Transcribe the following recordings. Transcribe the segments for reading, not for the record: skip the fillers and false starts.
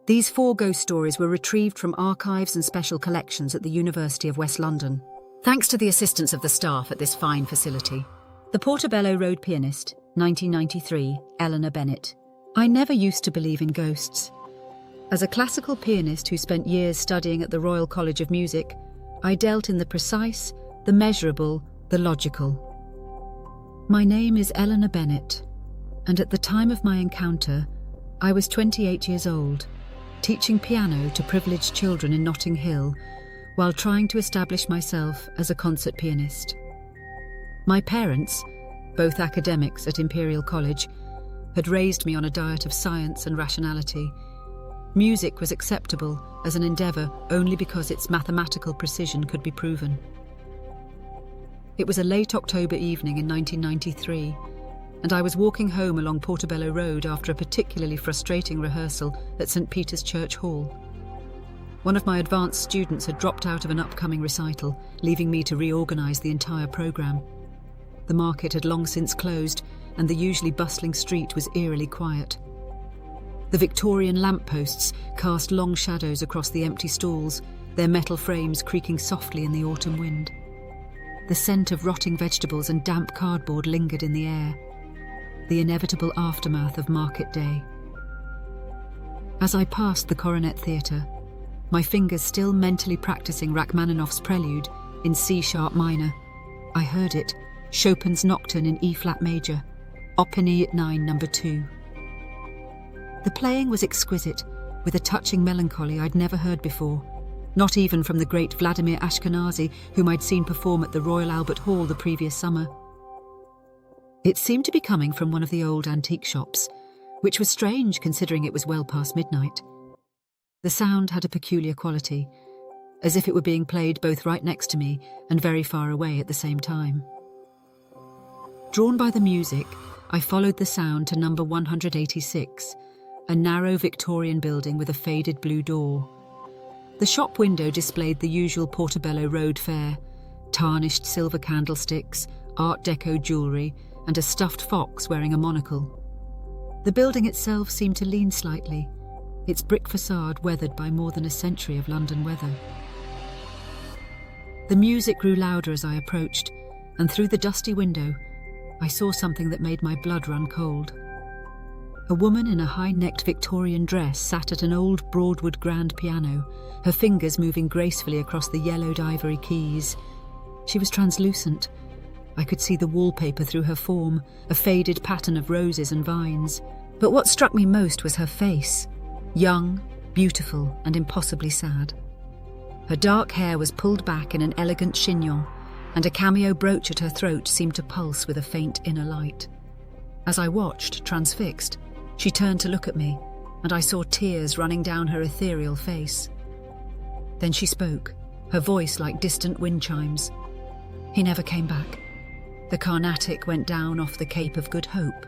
These 4 ghost stories were retrieved from archives and special collections at the University of West London, thanks to the assistance of the staff at this fine facility. The Portobello Road pianist, 1993, Eleanor Bennett. I never used to believe in ghosts. As a classical pianist who spent years studying at the Royal College of Music, I dealt in the precise, the measurable, the logical. My name is Eleanor Bennett, and at the time of my encounter, I was 28 years old, teaching piano to privileged children in Notting Hill, while trying to establish myself as a concert pianist. My parents, both academics at Imperial College, had raised me on a diet of science and rationality. Music was acceptable as an endeavour only because its mathematical precision could be proven. It was a late October evening in 1993, and I was walking home along Portobello Road after a particularly frustrating rehearsal at St. Peter's Church Hall. One of my advanced students had dropped out of an upcoming recital, leaving me to reorganise the entire programme. The market had long since closed, and the usually bustling street was eerily quiet. The Victorian lampposts cast long shadows across the empty stalls, their metal frames creaking softly in the autumn wind. The scent of rotting vegetables and damp cardboard lingered in the air, the inevitable aftermath of market day. As I passed the Coronet Theatre, my fingers still mentally practicing Rachmaninoff's Prelude in C-sharp minor, I heard it, Chopin's Nocturne in E-flat major, Opéra 9 No. 2. The playing was exquisite, with a touching melancholy I'd never heard before, not even from the great Vladimir Ashkenazy, whom I'd seen perform at the Royal Albert Hall the previous summer. It seemed to be coming from one of the old antique shops, which was strange considering it was well past midnight. The sound had a peculiar quality, as if it were being played both right next to me and very far away at the same time. Drawn by the music, I followed the sound to number 186, a narrow Victorian building with a faded blue door. The shop window displayed the usual Portobello Road fare, tarnished silver candlesticks, Art Deco jewellery, and a stuffed fox wearing a monocle. The building itself seemed to lean slightly, its brick facade weathered by more than a century of London weather. The music grew louder as I approached, and through the dusty window, I saw something that made my blood run cold. A woman in a high-necked Victorian dress sat at an old Broadwood grand piano, her fingers moving gracefully across the yellowed ivory keys. She was translucent. I could see the wallpaper through her form, a faded pattern of roses and vines. But what struck me most was her face, young, beautiful, and impossibly sad. Her dark hair was pulled back in an elegant chignon, and a cameo brooch at her throat seemed to pulse with a faint inner light. As I watched, transfixed, she turned to look at me, and I saw tears running down her ethereal face. Then she spoke, her voice like distant wind chimes. He never came back. The Carnatic went down off the Cape of Good Hope.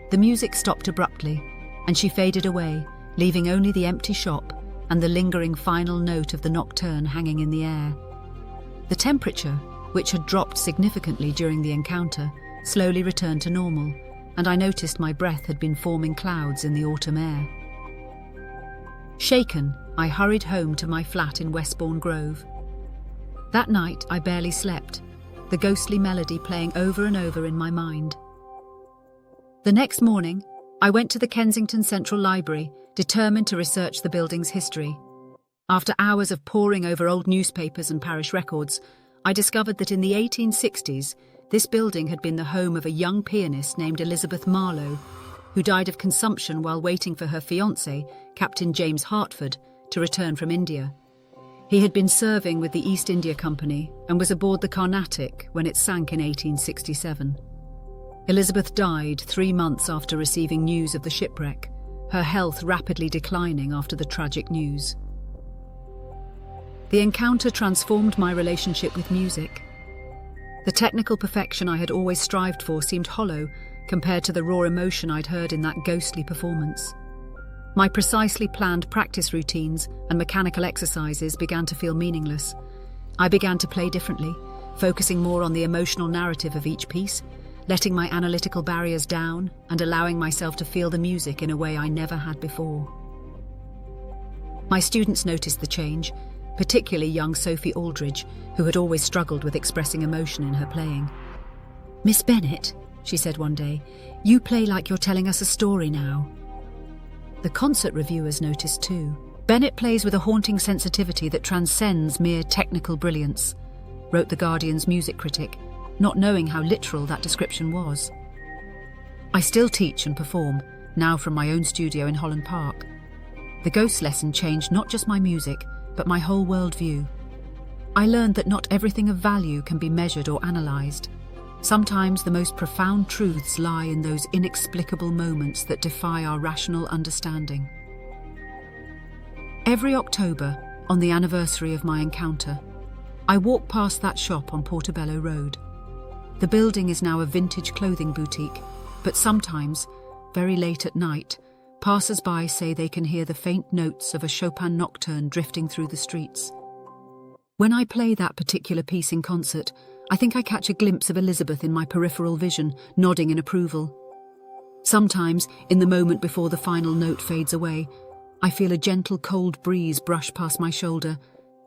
The music stopped abruptly, and she faded away, leaving only the empty shop and the lingering final note of the nocturne hanging in the air. The temperature, which had dropped significantly during the encounter, slowly returned to normal, and I noticed my breath had been forming clouds in the autumn air. Shaken, I hurried home to my flat in Westbourne Grove. That night I barely slept, the ghostly melody playing over and over in my mind. The next morning, I went to the Kensington Central Library, determined to research the building's history. After hours of poring over old newspapers and parish records, I discovered that in the 1860s, this building had been the home of a young pianist named Elizabeth Marlowe, who died of consumption while waiting for her fiancé, Captain James Hartford, to return from India. He had been serving with the East India Company and was aboard the Carnatic when it sank in 1867. Elizabeth died 3 months after receiving news of the shipwreck, her health rapidly declining after the tragic news. The encounter transformed my relationship with music. The technical perfection I had always strived for seemed hollow compared to the raw emotion I'd heard in that ghostly performance. My precisely planned practice routines and mechanical exercises began to feel meaningless. I began to play differently, focusing more on the emotional narrative of each piece, letting my analytical barriers down and allowing myself to feel the music in a way I never had before. My students noticed the change, particularly young Sophie Aldridge, who had always struggled with expressing emotion in her playing. "Miss Bennett," she said one day, "you play like you're telling us a story now." The concert reviewers noticed too. "Bennett plays with a haunting sensitivity that transcends mere technical brilliance," wrote The Guardian's music critic, not knowing how literal that description was. I still teach and perform, now from my own studio in Holland Park. The ghost lesson changed not just my music, but my whole worldview. I learned that not everything of value can be measured or analysed. Sometimes the most profound truths lie in those inexplicable moments that defy our rational understanding. Every October, on the anniversary of my encounter, I walk past that shop on Portobello Road. The building is now a vintage clothing boutique, but sometimes, very late at night, passers-by say they can hear the faint notes of a Chopin nocturne drifting through the streets. When I play that particular piece in concert, I think I catch a glimpse of Elizabeth in my peripheral vision, nodding in approval. Sometimes, in the moment before the final note fades away, I feel a gentle cold breeze brush past my shoulder,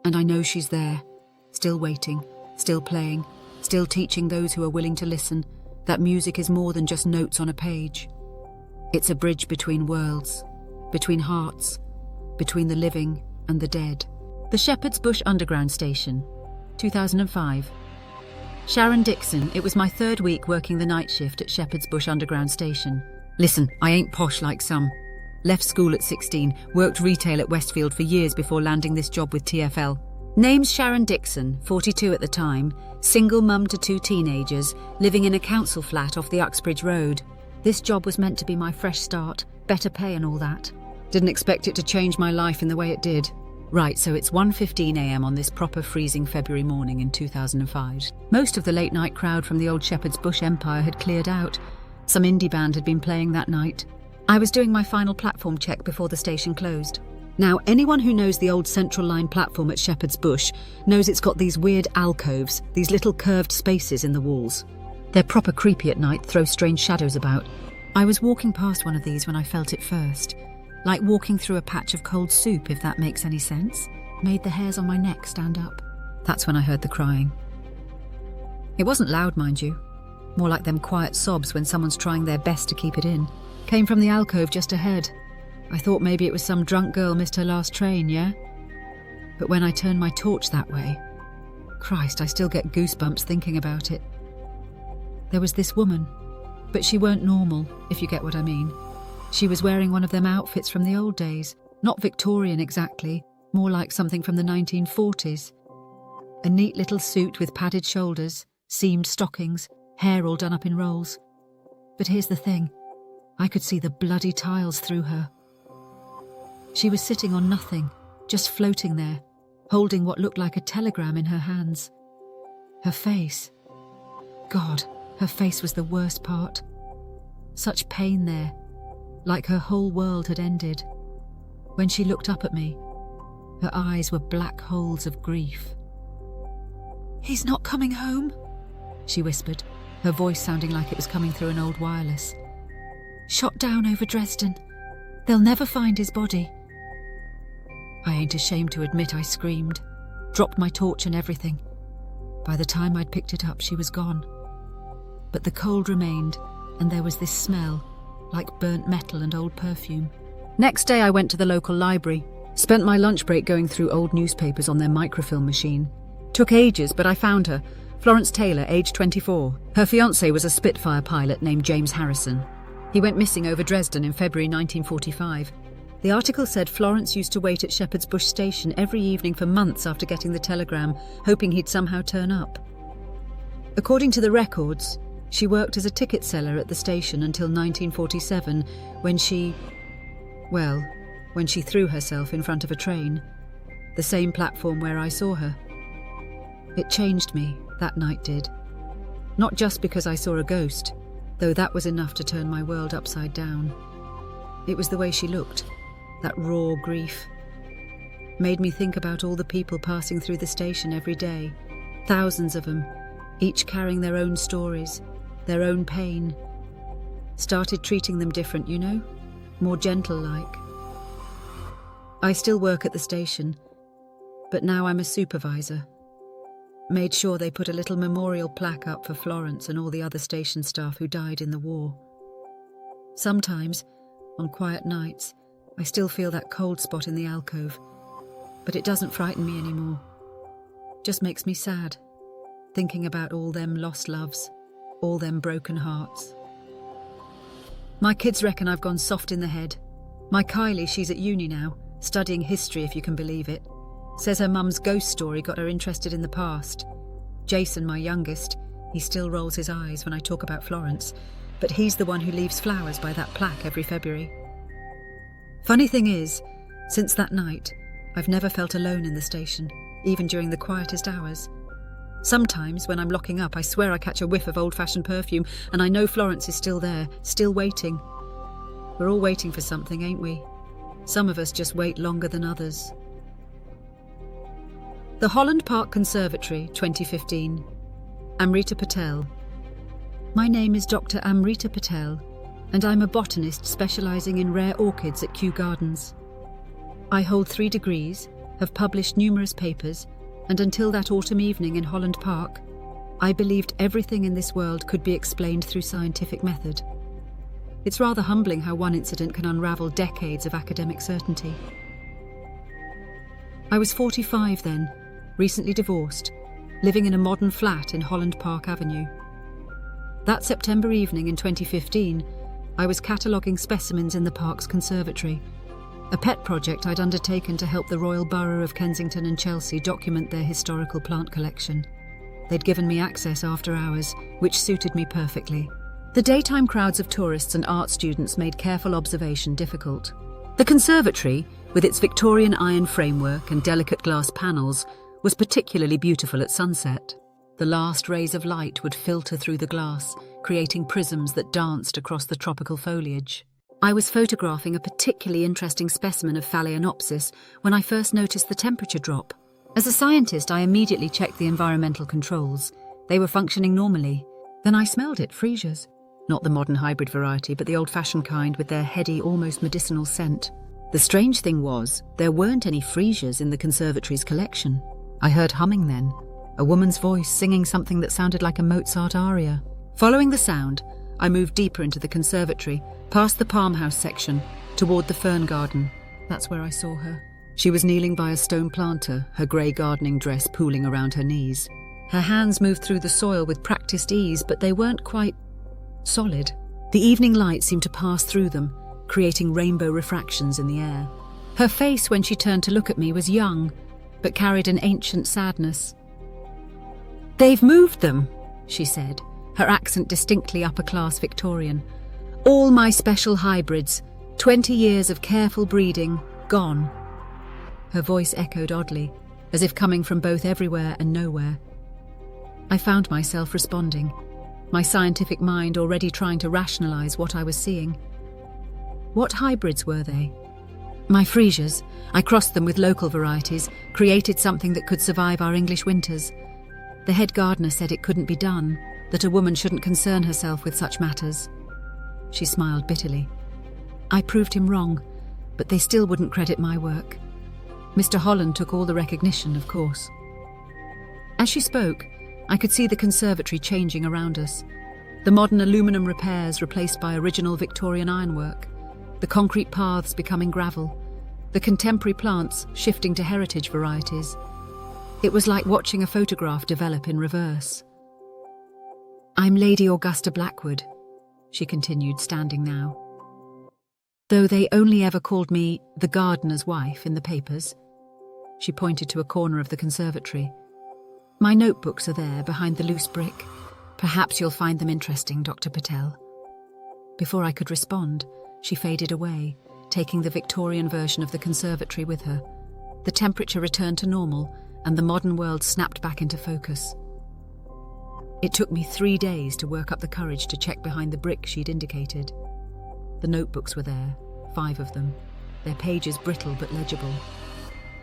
and I know she's there, still waiting, still playing, still teaching those who are willing to listen that music is more than just notes on a page. It's a bridge between worlds, between hearts, between the living and the dead. The Shepherd's Bush Underground Station, 2005. Sharon Dixon, it was my third week working the night shift at Shepherd's Bush Underground Station. Listen, I ain't posh like some. Left school at 16, worked retail at Westfield for years before landing this job with TfL. Name's Sharon Dixon, 42 at the time, single mum to 2 teenagers, living in a council flat off the Uxbridge Road. This job was meant to be my fresh start, better pay and all that. Didn't expect it to change my life in the way it did. Right, so it's 1:15 a.m. on this proper freezing February morning in 2005. Most of the late-night crowd from the old Shepherd's Bush empire had cleared out. Some indie band had been playing that night. I was doing my final platform check before the station closed. Now, anyone who knows the old Central Line platform at Shepherd's Bush knows it's got these weird alcoves, these little curved spaces in the walls. They're proper creepy at night, throw strange shadows about. I was walking past one of these when I felt it first. Like walking through a patch of cold soup, if that makes any sense. Made the hairs on my neck stand up. That's when I heard the crying. It wasn't loud, mind you. More like them quiet sobs when someone's trying their best to keep it in. Came from the alcove just ahead. I thought maybe it was some drunk girl missed her last train, yeah? But when I turned my torch that way, Christ, I still get goosebumps thinking about it. There was this woman, but she weren't normal, if you get what I mean. She was wearing one of them outfits from the old days. Not Victorian exactly, more like something from the 1940s. A neat little suit with padded shoulders, seamed stockings, hair all done up in rolls. But here's the thing, I could see the bloody tiles through her. She was sitting on nothing, just floating there, holding what looked like a telegram in her hands. Her face. God, her face was the worst part. Such pain there. Like her whole world had ended. When she looked up at me, her eyes were black holes of grief. "He's not coming home," she whispered, her voice sounding like it was coming through an old wireless. "Shot down over Dresden. They'll never find his body." I ain't ashamed to admit I screamed, dropped my torch and everything. By the time I'd picked it up, she was gone. But the cold remained, and there was this smell, like burnt metal and old perfume. Next day I went to the local library, spent my lunch break going through old newspapers on their microfilm machine. Took ages, but I found her, Florence Taylor, age 24. Her fiancé was a Spitfire pilot named James Harrison. He went missing over Dresden in February 1945. The article said Florence used to wait at Shepherd's Bush Station every evening for months after getting the telegram, hoping he'd somehow turn up. According to the records, she worked as a ticket seller at the station until 1947, when she threw herself in front of a train, the same platform where I saw her. It changed me, that night did. Not just because I saw a ghost, though that was enough to turn my world upside down. It was the way she looked, that raw grief. Made me think about all the people passing through the station every day, thousands of them, each carrying their own stories, their own pain. Started treating them different, you know? More gentle-like. I still work at the station, but now I'm a supervisor. Made sure they put a little memorial plaque up for Florence and all the other station staff who died in the war. Sometimes, on quiet nights, I still feel that cold spot in the alcove, but it doesn't frighten me anymore. Just makes me sad, thinking about all them lost loves, all them broken hearts. My kids reckon I've gone soft in the head. My Kylie, she's at uni now, studying history if you can believe it. Says her mum's ghost story got her interested in the past. Jason, my youngest, he still rolls his eyes when I talk about Florence, but he's the one who leaves flowers by that plaque every February. Funny thing is, since that night, I've never felt alone in the station, even during the quietest hours. Sometimes, when I'm locking up, I swear I catch a whiff of old-fashioned perfume, and I know Florence is still there, still waiting. We're all waiting for something, ain't we? Some of us just wait longer than others. The Holland Park Conservatory, 2015. Amrita Patel. My name is Dr. Amrita Patel, and I'm a botanist specialising in rare orchids at Kew Gardens. I hold 3 degrees, have published numerous papers, and until that autumn evening in Holland Park, I believed everything in this world could be explained through scientific method. It's rather humbling how one incident can unravel decades of academic certainty. I was 45 then, recently divorced, living in a modern flat in Holland Park Avenue. That September evening in 2015, I was cataloguing specimens in the park's conservatory, a pet project I'd undertaken to help the Royal Borough of Kensington and Chelsea document their historical plant collection. They'd given me access after hours, which suited me perfectly. The daytime crowds of tourists and art students made careful observation difficult. The conservatory, with its Victorian iron framework and delicate glass panels, was particularly beautiful at sunset. The last rays of light would filter through the glass, creating prisms that danced across the tropical foliage. I was photographing a particularly interesting specimen of Phalaenopsis when I first noticed the temperature drop. As a scientist, I immediately checked the environmental controls. They were functioning normally. Then I smelled it, freesias. Not the modern hybrid variety, but the old-fashioned kind with their heady, almost medicinal scent. The strange thing was, there weren't any freesias in the conservatory's collection. I heard humming then, a woman's voice singing something that sounded like a Mozart aria. Following the sound, I moved deeper into the conservatory, past the palm house section, toward the fern garden. That's where I saw her. She was kneeling by a stone planter, her grey gardening dress pooling around her knees. Her hands moved through the soil with practiced ease, but they weren't quite solid. The evening light seemed to pass through them, creating rainbow refractions in the air. Her face, when she turned to look at me, was young, but carried an ancient sadness. "They've moved them," she said, her accent distinctly upper-class Victorian. "All my special hybrids, 20 years of careful breeding, gone." Her voice echoed oddly, as if coming from both everywhere and nowhere. I found myself responding, my scientific mind already trying to rationalise what I was seeing. What hybrids were they? My freesias. I crossed them with local varieties, created something that could survive our English winters. The head gardener said it couldn't be done, that a woman shouldn't concern herself with such matters. She smiled bitterly. I proved him wrong, but they still wouldn't credit my work. Mr. Holland took all the recognition, of course. As she spoke, I could see the conservatory changing around us. The modern aluminium repairs replaced by original Victorian ironwork, the concrete paths becoming gravel, the contemporary plants shifting to heritage varieties. It was like watching a photograph develop in reverse. "I'm Lady Augusta Blackwood," she continued, standing now. Though they only ever called me the gardener's wife in the papers. She pointed to a corner of the conservatory. "My notebooks are there, behind the loose brick. Perhaps you'll find them interesting, Dr. Patel." Before I could respond, she faded away, taking the Victorian version of the conservatory with her. The temperature returned to normal, and the modern world snapped back into focus. It took me 3 days to work up the courage to check behind the brick she'd indicated. The notebooks were there, 5 of them, their pages brittle but legible.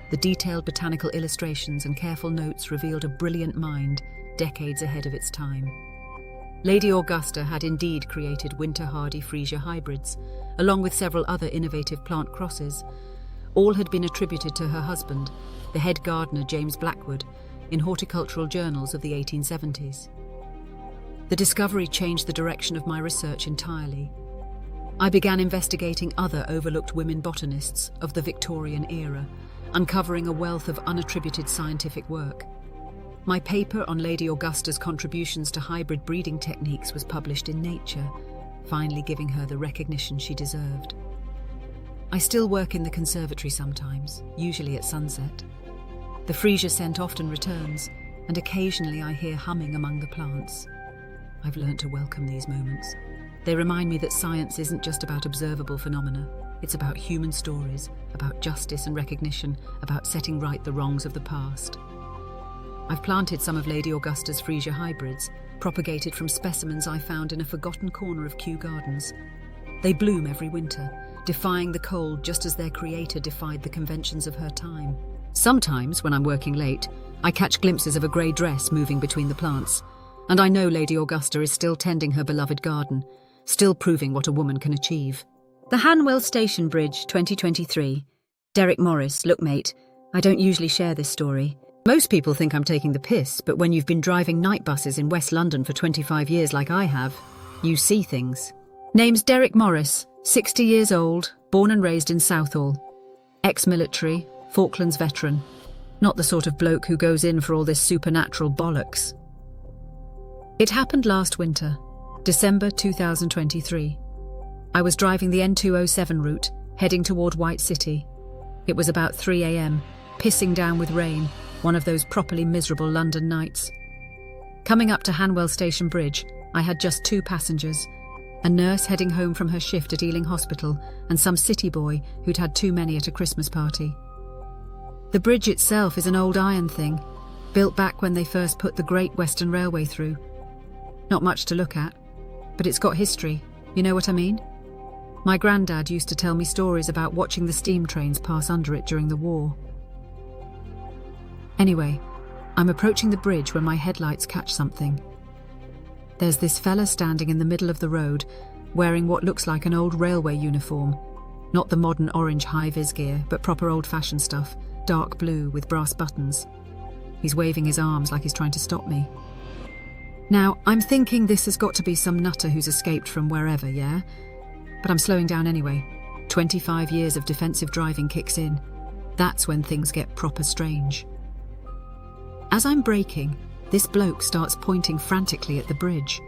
The detailed botanical illustrations and careful notes revealed a brilliant mind, decades ahead of its time. Lady Augusta had indeed created winter-hardy freesia hybrids, along with several other innovative plant crosses. All had been attributed to her husband, the head gardener James Blackwood, in horticultural journals of the 1870s. The discovery changed the direction of my research entirely. I began investigating other overlooked women botanists of the Victorian era, uncovering a wealth of unattributed scientific work. My paper on Lady Augusta's contributions to hybrid breeding techniques was published in Nature, finally giving her the recognition she deserved. I still work in the conservatory sometimes, usually at sunset. The freesia scent often returns, and occasionally I hear humming among the plants. I've learnt to welcome these moments. They remind me that science isn't just about observable phenomena. It's about human stories, about justice and recognition, about setting right the wrongs of the past. I've planted some of Lady Augusta's freesia hybrids, propagated from specimens I found in a forgotten corner of Kew Gardens. They bloom every winter, defying the cold just as their creator defied the conventions of her time. Sometimes, when I'm working late, I catch glimpses of a grey dress moving between the plants, and I know Lady Augusta is still tending her beloved garden, still proving what a woman can achieve. The Hanwell Station Bridge, 2023. Derek Morris, look mate, I don't usually share this story. Most people think I'm taking the piss, but when you've been driving night buses in West London for 25 years like I have, you see things. Name's Derek Morris, 60 years old, born and raised in Southall. Ex-military, Falklands veteran. Not the sort of bloke who goes in for all this supernatural bollocks. It happened last winter, December 2023. I was driving the N207 route, heading toward White City. It was about 3 a.m, pissing down with rain, one of those properly miserable London nights. Coming up to Hanwell Station Bridge, I had just 2 passengers, a nurse heading home from her shift at Ealing Hospital and some city boy who'd had too many at a Christmas party. The bridge itself is an old iron thing, built back when they first put the Great Western Railway through. Not much to look at, but it's got history, you know what I mean? My granddad used to tell me stories about watching the steam trains pass under it during the war. Anyway, I'm approaching the bridge when my headlights catch something. There's this fella standing in the middle of the road, wearing what looks like an old railway uniform. Not the modern orange high-vis gear, but proper old-fashioned stuff, dark blue with brass buttons. He's waving his arms like he's trying to stop me. Now, I'm thinking this has got to be some nutter who's escaped from wherever, yeah? But I'm slowing down anyway. 25 years of defensive driving kicks in. That's when things get proper strange. As I'm braking, this bloke starts pointing frantically at the bridge.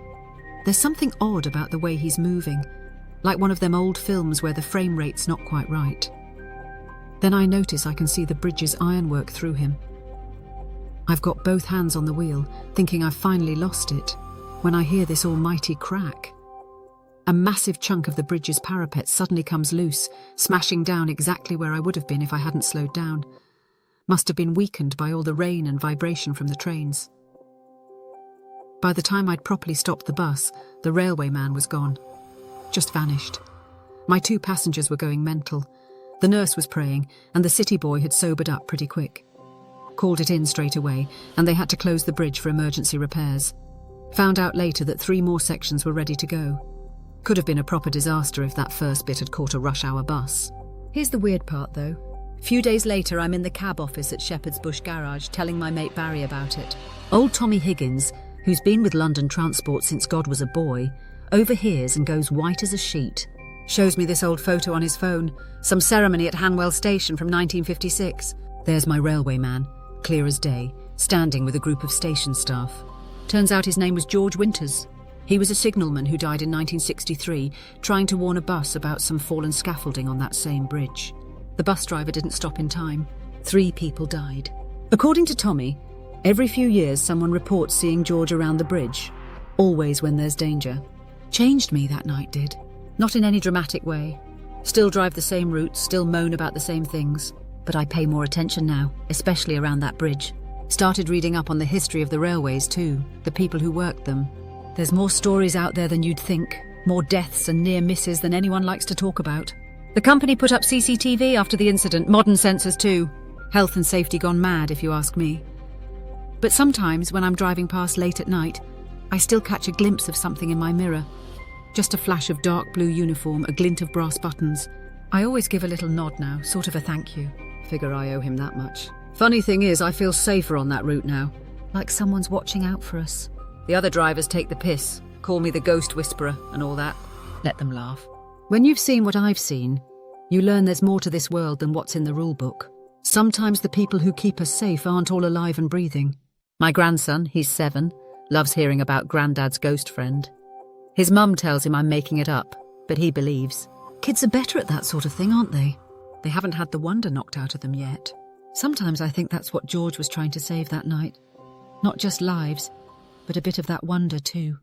There's something odd about the way he's moving, like one of them old films where the frame rate's not quite right. Then I notice I can see the bridge's ironwork through him. I've got both hands on the wheel, thinking I've finally lost it, when I hear this almighty crack. A massive chunk of the bridge's parapet suddenly comes loose, smashing down exactly where I would have been if I hadn't slowed down. Must have been weakened by all the rain and vibration from the trains. By the time I'd properly stopped the bus, the railway man was gone. Just vanished. My 2 passengers were going mental. The nurse was praying, and the city boy had sobered up pretty quick. Called it in straight away, and they had to close the bridge for emergency repairs. Found out later that 3 more sections were ready to go. Could have been a proper disaster if that first bit had caught a rush hour bus. Here's the weird part though. A few days later, I'm in the cab office at Shepherd's Bush Garage telling my mate Barry about it. Old Tommy Higgins, who's been with London Transport since God was a boy, overhears and goes white as a sheet. Shows me this old photo on his phone, some ceremony at Hanwell Station from 1956. There's my railway man, clear as day, standing with a group of station staff. Turns out his name was George Winters. He was a signalman who died in 1963, trying to warn a bus about some fallen scaffolding on that same bridge. The bus driver didn't stop in time. 3 people died. According to Tommy, every few years someone reports seeing George around the bridge, always when there's danger. Changed me that night did. Not in any dramatic way. Still drive the same routes, still moan about the same things. But I pay more attention now, especially around that bridge. Started reading up on the history of the railways too, the people who worked them. There's more stories out there than you'd think, more deaths and near misses than anyone likes to talk about. The company put up CCTV after the incident, modern sensors too. Health and safety gone mad, if you ask me. But sometimes, when I'm driving past late at night, I still catch a glimpse of something in my mirror. Just a flash of dark blue uniform, a glint of brass buttons. I always give a little nod now, sort of a thank you. Figure I owe him that much. Funny thing is, I feel safer on that route now. Like someone's watching out for us. The other drivers take the piss, call me the ghost whisperer and all that. Let them laugh. When you've seen what I've seen, you learn there's more to this world than what's in the rule book. Sometimes the people who keep us safe aren't all alive and breathing. My grandson, he's 7, loves hearing about Grandad's ghost friend. His mum tells him I'm making it up, but he believes. Kids are better at that sort of thing, aren't they? They haven't had the wonder knocked out of them yet. Sometimes I think that's what George was trying to save that night. Not just lives, but a bit of that wonder too.